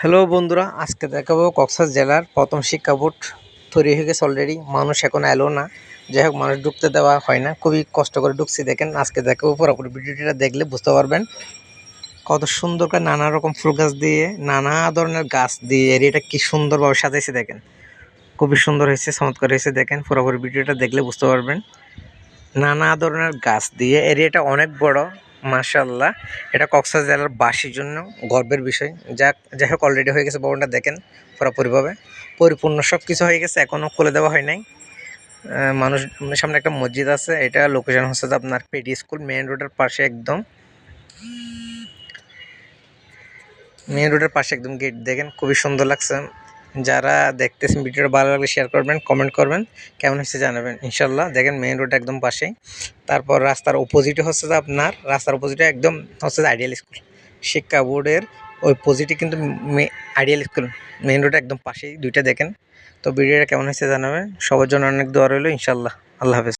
Hello বন্ধুরা, আজকে দেখাবো কক্সবাজার জেলার প্রথম শিক্ষা বোর্ড তৈরি হয়ে গেছে অলরেডি। মানুষ এখন এলো না, যাই হোক মানুষ ঢুকতে দেওয়া হয় না, খুবই কষ্ট করে ঢুকছি। দেখেন আজকে দেখাবো, পুরোপুরি ভিডিওটা দেখলে বুঝতে পারবেন কত সুন্দর করে নানা রকম ফুল গাছ দিয়ে, নানা ধরনের গাছ দিয়ে এরিয়াটা কি সুন্দরভাবে সাজাইছে। দেখেন খুবই সুন্দর হয়েছে, চমৎকার হয়েছে। দেখেন পুরোপুরি ভিডিওটা দেখলে বুঝতে পারবেন নানা ধরনের গাছ দিয়ে এরিয়াটা অনেক বড়। মাশাআল্লাহ, এটা কক্সবাজার জেলার বাসীর জন্য গর্বের বিষয়। যাই হোক অলরেডি হয়ে গেছে ভবনটা। দেখেন পুরোপুরিভাবে পরিপূর্ণ সব কিছু হয়ে গেছে, এখনও খুলে দেওয়া হয় নাই। মানুষ সামনে একটা মসজিদ আছে। এটা লোকেশন হচ্ছে আপনার পেটি স্কুল, মেইন রোডের পাশে একদম, গেট। দেখেন খুবই সুন্দর লাগছে। যারা দেখতেছেন ভিডিওটা ভালো লাগলে শেয়ার করবেন, কমেন্ট করবেন, কেমন হচ্ছে জানাবেন ইনশাল্লাহ। দেখেন মেইন রোড একদম পাশেই, তারপর রাস্তার অপোজিটে হচ্ছে আপনার, রাস্তার অপোজিটে একদম হচ্ছে আইডিয়াল স্কুল। শিক্ষা বোর্ডের ওই অপোজিটে কিন্তু আইডিয়াল স্কুল, মেইন রোড একদম পাশেই দুইটা। দেখেন তো ভিডিওটা কেমন হচ্ছে জানাবেন। সবার জন্য অনেক দোয়া রইল ইনশাল্লাহ। আল্লাহ হাফেজ।